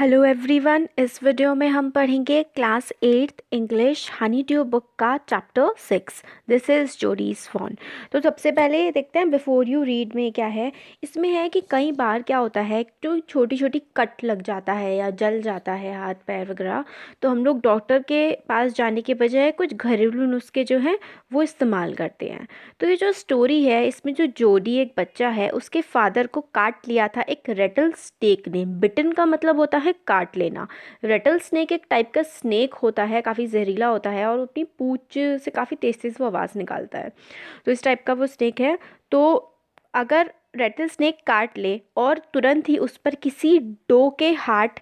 Hello everyone. इस video में हम पढ़ेंगे class 8th English honeydew book का chapter 6। This is Jody's fawn. तो सबसे पहले देखते हैं बिफोर यू रीड में क्या है। इसमें है कि कई बार क्या होता है, तो छोटी छोटी कट लग जाता है या जल जाता है हाथ पैर वगैरह, तो हम लोग डॉक्टर के पास जाने के बजाय कुछ घरेलू नुस्खे जो हैं वो इस्तेमाल करते हैं। तो ये जो स्टोरी है, इसमें जो जोडी एक बच्चा है, उसके फादर को काट लिया था एक रेटल स्नेक ने। बिटन का मतलब होता है काट लेना। रेटल स्नेक एक टाइप का स्नेक होता है, काफ़ी जहरीला होता है और अपनी पूंछ से काफ़ी तेज तेज वो आवाज़ निकालता है। तो इस टाइप का वो स्नेक है। तो अगर रेटल स्नेक काट ले और तुरंत ही उस पर किसी डो के हार्ट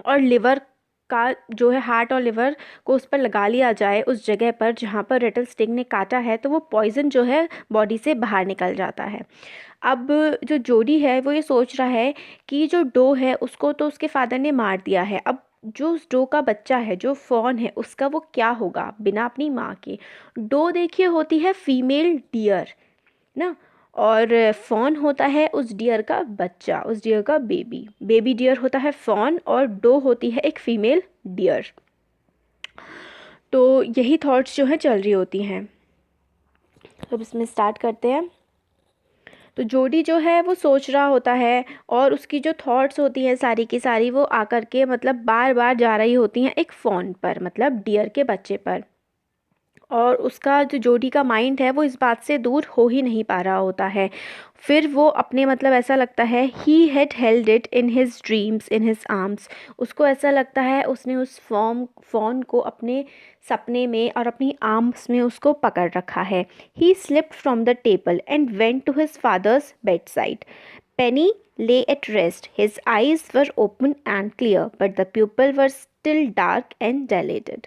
और लिवर का जो है, हार्ट और लिवर को उस पर लगा लिया जाए उस जगह पर जहाँ पर रेटल स्नेक ने काटा है, तो वो पॉइजन जो है बॉडी से बाहर निकल जाता है। अब जो जोडी है वो ये सोच रहा है कि जो डो है उसको तो उसके फादर ने मार दिया है। अब जो उस डो का बच्चा है, जो फॉन है, उसका वो क्या होगा बिना अपनी माँ के। डो देखिए होती है फीमेल डियर ना, और फॉन होता है उस डियर का बच्चा, उस डियर का बेबी। बेबी डियर होता है फॉन और डो होती है एक फीमेल डियर। तो यही थॉट्स जो हैं चल रही होती हैं। तो अब इसमें स्टार्ट करते हैं। तो जोडी जो है वो सोच रहा होता है और उसकी जो थॉट्स होती हैं सारी की सारी वो आकर के मतलब बार बार जा रही होती हैं एक फ़ोन पर, मतलब डियर के बच्चे पर। और उसका जो जोडी का माइंड है वो इस बात से दूर हो ही नहीं पा रहा होता है। फिर वो अपने मतलब ऐसा लगता है he had held it in his dreams in his arms. उसको ऐसा लगता है उसने उस फ़ोन को अपने सपने में और अपनी आर्म्स में उसको पकड़ रखा है। He slipped from the table and went to his father's bedside. Penny lay at rest. His eyes were open and clear, but the pupils were still dark and dilated.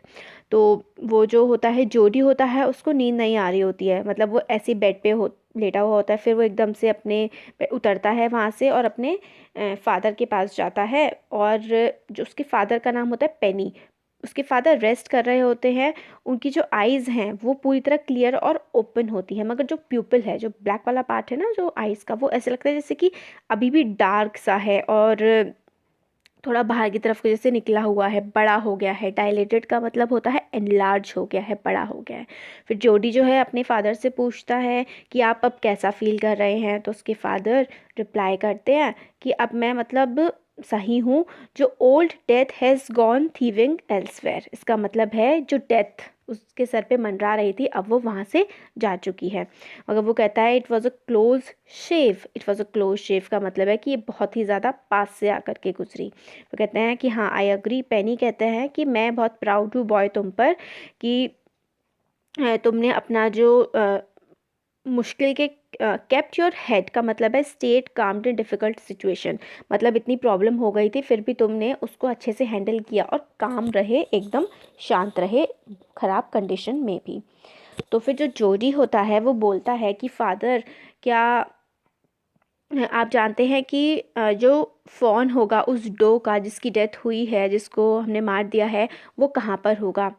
तो वो जो होता है जोडी होता है, उसको नींद नहीं आ रही होती है, मतलब वो ऐसे बेड पे हो लेटा हुआ होता है। फिर वो एकदम से अपने उतरता है वहाँ से और अपने फादर के पास जाता है। और जो उसके फादर का नाम होता है पेनी, उसके फादर रेस्ट कर रहे होते हैं। उनकी जो आइज़ हैं वो पूरी तरह क्लियर और ओपन होती है, मगर जो प्यूपिल है, जो ब्लैक वाला पार्ट है ना जो आइज़ का, वो ऐसे लगता है जैसे कि अभी भी डार्क सा है और थोड़ा बाहर की तरफ को जैसे निकला हुआ है, बड़ा हो गया है। डायलेटेड का मतलब होता है एनलार्ज हो गया है, बड़ा हो गया है। फिर जोडी जो है अपने फादर से पूछता है कि आप अब कैसा फील कर रहे हैं। तो उसके फादर रिप्लाई करते हैं कि अब मैं मतलब सही हूँ। जो old death has gone thieving elsewhere, इसका मतलब है जो डेथ उसके सर पे मंडरा रही थी अब वो वहाँ से जा चुकी है। मगर वो कहता है it was a close shave. It was a close shave का मतलब है कि ये बहुत ही ज़्यादा पास से आकर के गुजरी। वो कहते हैं कि हाँ आई अग्री। पेनी कहते हैं कि मैं बहुत प्राउड हूँ बॉय तुम पर, कि तुमने अपना जो मुश्किल के केप्ट योर हेड का मतलब है स्टेट काम्ड इन डिफ़िकल्ट सिचुएशन। मतलब इतनी प्रॉब्लम हो गई थी फिर भी तुमने उसको अच्छे से हैंडल किया और काम रहे, एकदम शांत रहे ख़राब कंडीशन में भी। तो फिर जो जोडी होता है वो बोलता है कि फादर, क्या आप जानते हैं कि जो फ़ॉन होगा उस डो का जिसकी डेथ हुई है, जिसको हमने मार दिया है, वो कहाँ पर होगा?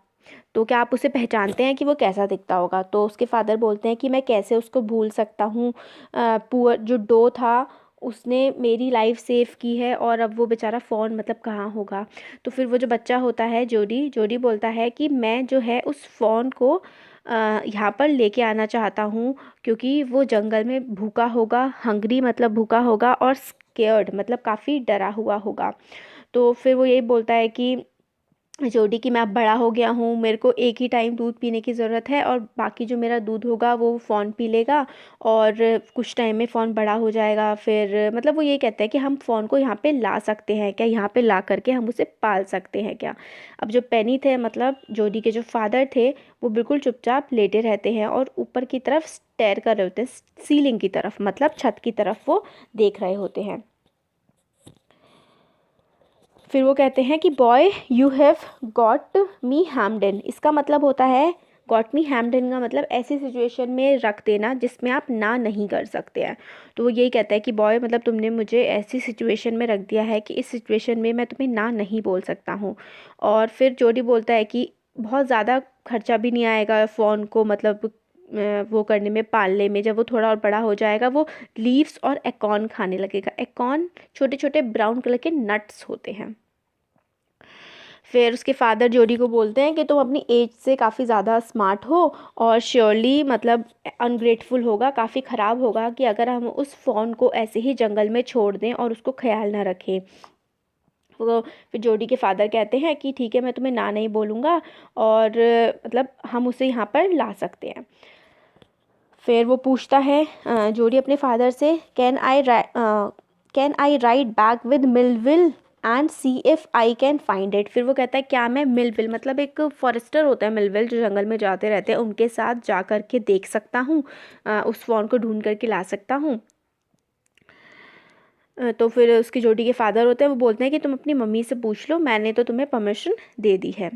तो क्या आप उसे पहचानते हैं कि वो कैसा दिखता होगा? तो उसके फादर बोलते हैं कि मैं कैसे उसको भूल सकता हूँ। पुअर जो डो था उसने मेरी लाइफ सेव की है और अब वो बेचारा फ़ॉन मतलब कहाँ होगा। तो फिर वो जो बच्चा होता है जोडी जोडी बोलता है कि मैं जो है उस फ़ॉन को यहाँ पर लेके आना चाहता हूँ, क्योंकि वो जंगल में भूखा होगा। हंग्री मतलब भूखा होगा और स्केयर्ड मतलब काफ़ी डरा हुआ होगा। तो फिर वो यही बोलता है कि जोडी कि मैं अब बड़ा हो गया हूँ, मेरे को एक ही टाइम दूध पीने की ज़रूरत है और बाकी जो मेरा दूध होगा वो फ़ॉन पी लेगा और कुछ टाइम में फ़ॉन बड़ा हो जाएगा। फिर मतलब वो ये कहते हैं कि हम फ़ॉन को यहाँ पे ला सकते हैं क्या, यहाँ पे ला करके हम उसे पाल सकते हैं क्या। अब जो पेनी थे मतलब जोडी के जो फादर थे, वो बिल्कुल चुपचाप लेटे रहते हैं और ऊपर की तरफ स्टेयर कर रहे होते हैं, सीलिंग की तरफ मतलब छत की तरफ वो देख रहे होते हैं। फिर वो कहते हैं कि boy you have got me hemmed in, इसका मतलब होता है गॉट मी हैम्ड इन का मतलब ऐसी सिचुएशन में रख देना जिसमें आप ना नहीं कर सकते हैं। तो वो यही कहता है कि बॉय मतलब तुमने मुझे ऐसी सिचुएशन में रख दिया है कि इस सिचुएशन में मैं तुम्हें ना नहीं बोल सकता हूँ। और फिर जोडी बोलता है कि बहुत ज़्यादा खर्चा भी नहीं आएगा फ़ोन को मतलब वो करने में, पालने में। जब वो थोड़ा और बड़ा हो जाएगा वो लीव्स और एकॉर्न खाने लगेगा। एकॉर्न छोटे छोटे ब्राउन कलर के नट्स होते हैं। फिर उसके फादर जोडी को बोलते हैं कि तुम अपनी एज से काफ़ी ज़्यादा स्मार्ट हो और श्योरली मतलब अनग्रेटफुल होगा, काफ़ी ख़राब होगा कि अगर हम उस फ़ॉन को ऐसे ही जंगल में छोड़ दें और उसको ख्याल ना रखें। वो फिर जोडी के फादर कहते हैं कि ठीक है, मैं तुम्हें ना नहीं बोलूँगा और मतलब हम उसे यहाँ पर ला सकते हैं। फिर वो पूछता है जोडी अपने फादर से, can I ride back with Millville and C if I can find it. फिर वो कहता है क्या मैं मिलविल, मतलब एक फॉरेस्टर होता है मिलविल जो जंगल में जाते रहते हैं, उनके साथ जा कर के देख सकता हूँ, उस फ़ोन को ढूंढ करके ला सकता हूँ। तो फिर उसकी जोडी के फादर होते हैं, वो बोलते हैं कि तुम अपनी मम्मी से पूछ लो, मैंने तो तुम्हें परमिशन दे दी है।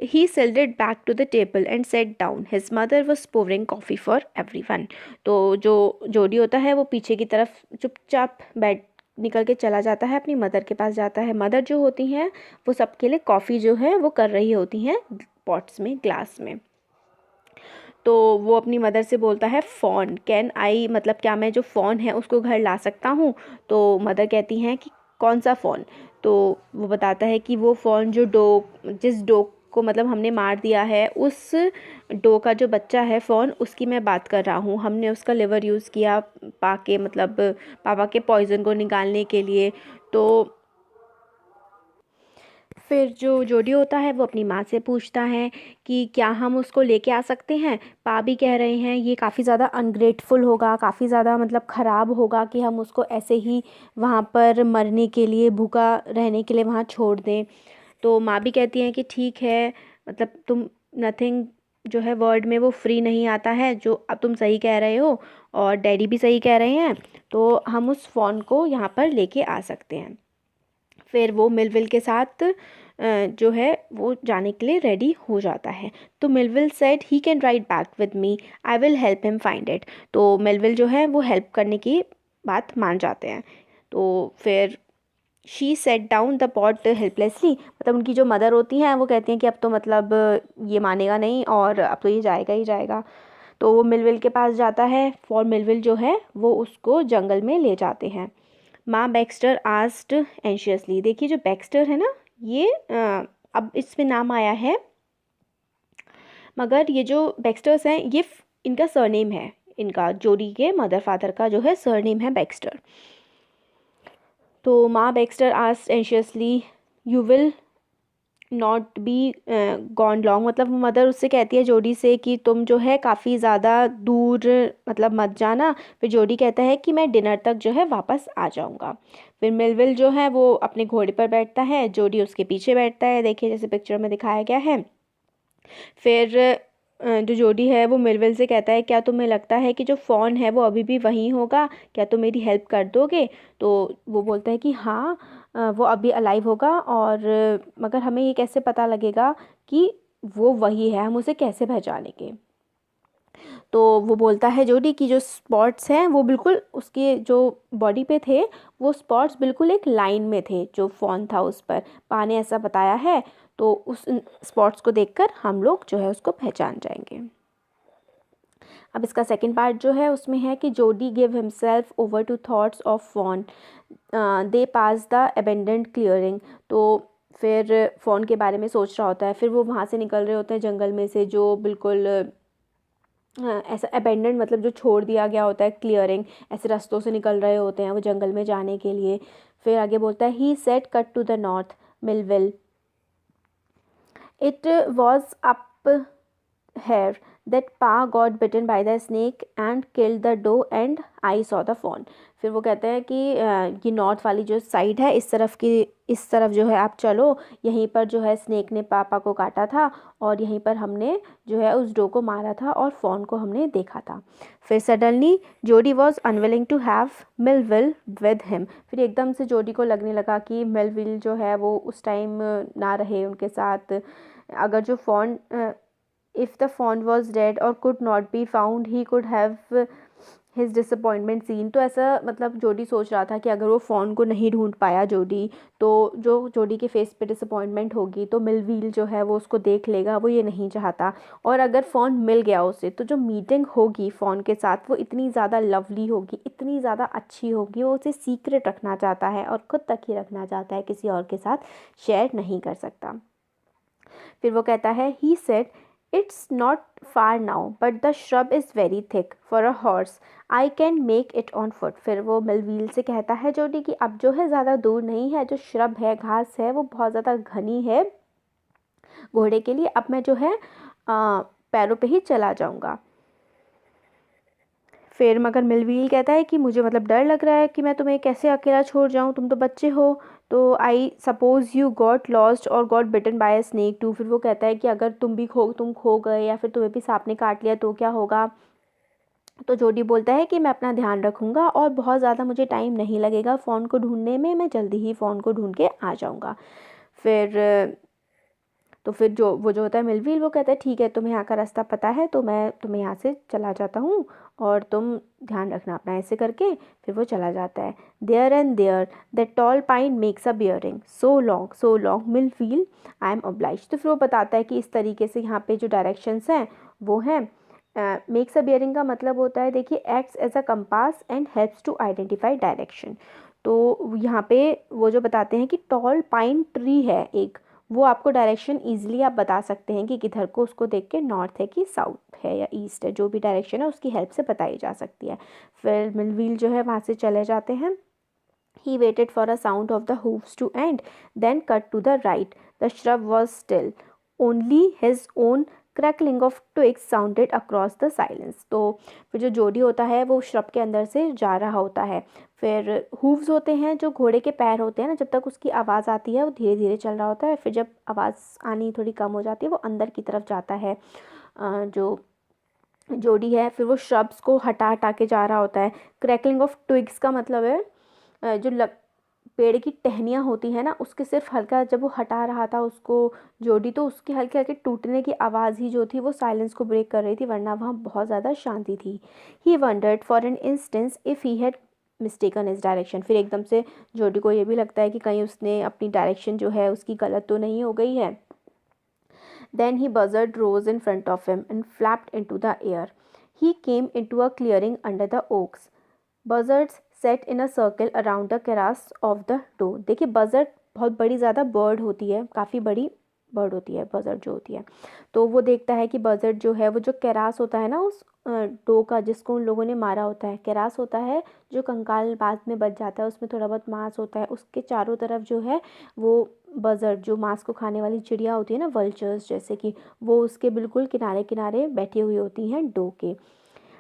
He settled back to the table and sat down. His mother was pouring coffee for everyone. तो जो जोडी होता है वो पीछे की तरफ चुपचाप बैठ निकल के चला जाता है, अपनी मदर के पास जाता है। मदर जो होती हैं वो सबके लिए कॉफ़ी जो है वो कर रही होती हैं पॉट्स में, ग्लास में। तो वो अपनी मदर से बोलता है फ़ोन, कैन आई, मतलब क्या मैं जो फ़ोन है उसको घर ला सकता हूँ। तो मदर कहती हैं कि कौन सा फ़ोन। तो वो बताता है कि वो फ़ोन जो जिस डॉग को मतलब हमने मार दिया है, उस डॉग का जो बच्चा है फ़ोन, उसकी मैं बात कर रहा हूँ। हमने उसका लिवर यूज़ किया पाके, मतलब पापा के पॉइज़न को निकालने के लिए। तो फिर जो जोडी होता है वो अपनी माँ से पूछता है कि क्या हम उसको लेके आ सकते हैं। पा भी कह रहे हैं ये काफ़ी ज़्यादा अनग्रेटफुल होगा, काफ़ी ज़्यादा मतलब ख़राब होगा कि हम उसको ऐसे ही वहाँ पर मरने के लिए, भूखा रहने के लिए वहाँ छोड़ दें। तो माँ भी कहती हैं कि ठीक है, मतलब तुम नथिंग जो है वर्ड में वो फ्री नहीं आता है, जो अब तुम सही कह रहे हो और डैडी भी सही कह रहे हैं, तो हम उस फ़ोन को यहाँ पर लेके आ सकते हैं। फिर वो मिलविल के साथ जो है वो जाने के लिए रेडी हो जाता है। तो Millville said he can ride back with me, I will help him find it. तो मिलविल जो है वो हेल्प करने की बात मान जाते हैं। तो फिर she said down the pot helplessly, मतलब उनकी जो मदर होती हैं वो कहती हैं कि अब तो मतलब ये मानेगा नहीं और अब तो ये जाएगा ही जाएगा। तो वो मिलविल के पास जाता है, फॉर मिलविल जो है वो उसको जंगल में ले जाते हैं। माँ बैक्स्टर आस्क्ड एंशियसली, देखिए जो बैक्स्टर है ना, ये अब इसमें नाम आया है, मगर ये जो बैक्स्टर्स हैं ये इनका सरनेम है, इनका जोडी के मदर फादर का जो है सरनेम है बैक्स्टर। तो माँ Baxter asked anxiously, you will not be gone long, मतलब मदर उससे कहती है जोडी से कि तुम जो है काफ़ी ज़्यादा दूर मतलब मत जाना। फिर जोडी कहता है कि मैं डिनर तक जो है वापस आ जाऊंगा। फिर मिलविल जो है वो अपने घोड़े पर बैठता है, जोडी उसके पीछे बैठता है, देखिए जैसे पिक्चर में दिखाया गया है। फिर जो जोडी है वो मिलविल से कहता है क्या तुम्हें लगता है कि जो फ़ोन है वो अभी भी वहीं होगा, क्या तुम मेरी हेल्प कर दोगे। तो वो बोलता है कि हाँ वो अभी अलाइव होगा, और मगर हमें ये कैसे पता लगेगा कि वो वही है, हम उसे कैसे पहचानेंगे। तो वो बोलता है जोडी की जो स्पॉट्स हैं वो बिल्कुल उसके जो बॉडी पे थे, वो स्पॉट्स बिल्कुल एक लाइन में थे जो फ़ोन था उस पर, पा ने ऐसा बताया है। तो उस स्पॉट्स को देखकर हम लोग जो है उसको पहचान जाएंगे। अब इसका सेकंड पार्ट जो है उसमें है कि Jody give himself over to thoughts of fawn, they pass the abundant clearing. तो फिर फ़ोन के बारे में सोच रहा होता है, फिर वो वहाँ से निकल रहे होते हैं जंगल में से, जो बिल्कुल ऐसा अबेंडेंट मतलब जो छोड़ दिया गया होता है, क्लियरिंग, ऐसे रास्तों से निकल रहे होते हैं वो जंगल में जाने के लिए। फिर आगे बोलता है he set cut to the north Millwheel, it was up here that Pa got bitten by the snake and killed the doe and I saw the fawn। फिर वो कहते हैं कि ये नॉर्थ वाली जो साइड है, इस तरफ जो है आप चलो, यहीं पर जो है स्नेक ने पापा को काटा था और यहीं पर हमने जो है उस डो को मारा था और फॉन को हमने देखा था। फिर suddenly Jody was unwilling to have Millwheel with him, फिर एकदम से जोडी को लगने लगा कि मिलविल जो है वो उस टाइम ना रहे उनके साथ। अगर जो fawn if the fawn was dead or could not be found, he could have his disappointment seen. तो ऐसा मतलब जोडी सोच रहा था कि अगर वो फ़ोन को नहीं ढूंढ पाया जोडी, तो जो जोडी के फेस पे डिसअपॉइंटमेंट होगी तो मिलवील जो है वो उसको देख लेगा, वो ये नहीं चाहता। और अगर फ़ोन मिल गया उसे तो जो मीटिंग होगी फ़ोन के साथ वो इतनी ज़्यादा लवली होगी, इतनी ज़्यादा अच्छी होगी, वो उसे सीक्रेट रखना चाहता है और ख़ुद तक ही रखना चाहता है, किसी और के साथ शेयर नहीं कर सकता। फिर वो कहता है he said it's not far now but the shrub is very thick for a horse, I can make it on foot. फिर वो मिलवील से कहता है जोडी कि अब जो है ज़्यादा दूर नहीं है, जो श्रब है, घास है, वो बहुत ज़्यादा घनी है घोड़े के लिए, अब मैं जो है पैरों पे ही चला जाऊंगा। फिर मगर मिलवील कहता है कि मुझे मतलब डर लग रहा है कि मैं तुम्हें कैसे अकेला छोड़ जाऊं, तुम तो बच्चे हो, तो I suppose you got lost और got bitten by a snake too. फिर वो कहता है कि अगर तुम खो गए या फिर तुम्हें भी सांप ने काट लिया तो क्या होगा। तो जोडी बोलता है कि मैं अपना ध्यान रखूँगा और बहुत ज़्यादा मुझे टाइम नहीं लगेगा फ़ोन को ढूंढने में, मैं जल्दी ही फ़ोन को ढूंढ के आ जाऊँगा। फिर तो फिर जो होता है मिलवील, वो कहता है ठीक है, तुम्हें यहाँ का रास्ता पता है तो मैं तुम्हें यहाँ से चला जाता हूँ और तुम ध्यान रखना अपना, ऐसे करके फिर वो चला जाता है। There and there the tall pine makes a bearing so long Millwheel I am obliged. तो फिर वो बताता है कि इस तरीके से यहाँ पे जो डायरेक्शंस हैं वो हैं, मेक्स अ बियरिंग का मतलब होता है, देखिए, acts as a compass and helps to identify direction. तो यहाँ पे वो जो बताते हैं कि टॉल पाइन ट्री है एक, वो आपको डायरेक्शन ईजिली आप बता सकते हैं कि किधर को, उसको देख के नॉर्थ है कि साउथ है या ईस्ट है, जो भी डायरेक्शन है उसकी हेल्प से बताई जा सकती है। फिर मिलवील जो है वहाँ से चले जाते हैं। He waited for a sound of the hooves to end, then cut to the right. The shrub was still. Only his own crackling of twigs sounded across the silence. तो फिर जो जोडी होता है वो श्रब के अंदर से जा रहा होता है। फिर हूव्स होते हैं, जो घोड़े के पैर होते हैं ना, जब तक उसकी आवाज़ आती है वो धीरे धीरे चल रहा होता है, फिर जब आवाज़ आनी थोड़ी कम हो जाती है वो अंदर की तरफ जाता है। जो जोडी है फिर वो श्रब्स को हटा हटा के जा रहा होता है। क्रैकलिंग ऑफ ट्विग्स का मतलब है जो पेड़ की टहनियाँ होती हैं ना, उसके सिर्फ हल्का, जब वो हटा रहा था उसको जोडी, तो उसके हल्के हल्के टूटने की आवाज़ ही जो थी वो साइलेंस को ब्रेक कर रही थी, वरना वहाँ बहुत ज़्यादा शांति थी। He wondered for an instance if he had mistaken his direction. फिर एकदम से जोडी को ये भी लगता है कि कहीं उसने अपनी डायरेक्शन जो है उसकी गलत तो नहीं हो गई है। Then he buzzard rose in front of him and flapped into the air. He came into a clearing under the oaks. Buzzards sat in a circle around the terrace of the door. देखिए buzzard बहुत बड़ी ज़्यादा bird होती है, काफ़ी बड़ी bird होती है बजर्ड जो होती है। तो वो देखता है कि बजर्ड जो है वो जो केरास होता है ना उस डो का, जिसको उन लोगों ने मारा होता है, केरास होता है जो कंकाल बाद में बच जाता है, उसमें थोड़ा बहुत मांस होता है, उसके चारों तरफ जो है वो बजर्ड, जो मांस को खाने वाली चिड़िया होती है ना, वल्चर्स जैसे कि, वो उसके बिल्कुल किनारे किनारे बैठी हुई होती हैं डो के।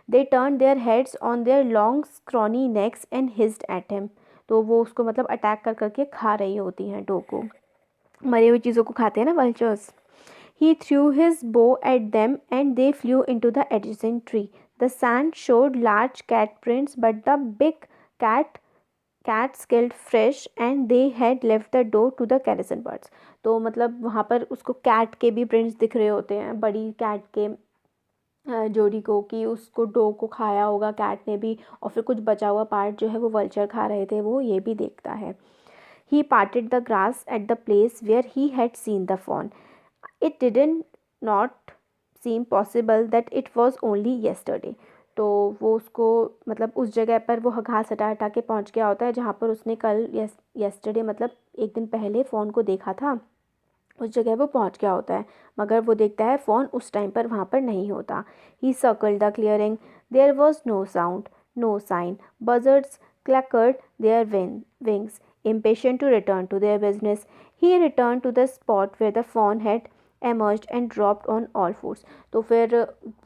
They turn their heads on their long scrawny necks and hissed at him. तो वो उसको मतलब अटैक कर करके खा रही होती हैं डो को, मरी हुई चीज़ों को खाते हैं ना vultures. He threw his bow at them and they flew into the adjacent tree. The sand showed large cat prints, but the big cats killed fresh and they had left the doe to the carrion birds. तो मतलब वहाँ पर उसको cat के भी prints दिख रहे होते हैं, बड़ी कैट के जोड़ी को, कि उसको डो को खाया होगा कैट ने भी, और फिर कुछ बचा हुआ पार्ट जो है वो वल्चर खा रहे थे, वो ये भी देखता है। He parted the grass at the place where he had seen the fawn. It didn't not seem possible that it was only yesterday. तो वो उसको मतलब उस जगह पर वो घास हटा हटा के पहुंच गया होता है जहाँ पर उसने कल yesterday मतलब एक दिन पहले फ़ोन को देखा था, उस जगह वो पहुंच गया होता है, मगर वो देखता है फ़ोन उस टाइम पर वहाँ पर नहीं होता। He circled the clearing. There was no sound, no sign. Buzzards clackered their wings, impatient to return to their business. He returned to the spot where the fawn had emerged and dropped on all fours. तो फिर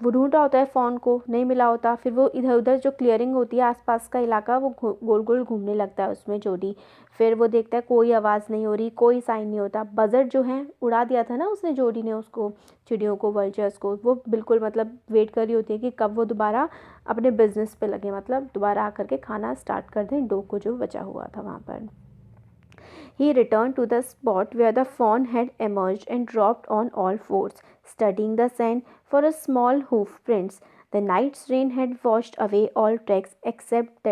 वो ढूंढ रहा होता है phone को, नहीं मिला होता, फिर वो इधर उधर जो क्लियरिंग होती है आसपास का इलाका, वो गोल गोल घूमने लगता है उसमें जोड़ी। फिर वो देखता है कोई आवाज़ नहीं हो रही, कोई साइन नहीं होता। बजर्ड जो है उड़ा दिया था ना उसने, जोड़ी ने उसको, चिड़ियों को, वल्चर्स को, वो बिल्कुल मतलब वेट कर रही होती है कि कब वो दोबारा अपने बिजनेस पे लगे, मतलब दोबारा आकर के खाना स्टार्ट कर दें डो को जो बचा हुआ था वहाँ पर। He returned to the spot where the fawn had emerged and dropped on all fours, studying the sand for a small hoof prints. The night's rain had washed away all tracks except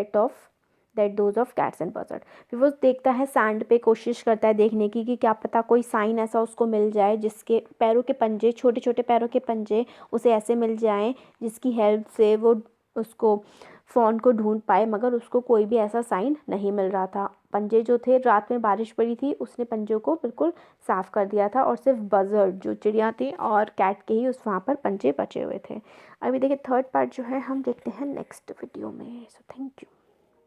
that those of cats and birds. फिर वो देखता है sand पे, कोशिश करता है देखने की कि क्या पता कोई साइन ऐसा उसको मिल जाए जिसके पैरों के पंजे, छोटे छोटे पैरों के पंजे उसे ऐसे मिल जाएं जिसकी हेल्प से वो उसको फ़ॉन को ढूंढ पाए, मगर उसको कोई भी ऐसा साइन नहीं मिल रहा था। पंजे जो थे, रात में बारिश पड़ी थी, उसने पंजों को बिल्कुल साफ़ कर दिया था और सिर्फ बजर्ड जो चिड़िया थी और कैट के ही उस वहाँ पर पंजे बचे हुए थे। अभी देखिए थर्ड पार्ट जो है हम देखते हैं नेक्स्ट वीडियो में। So thank you.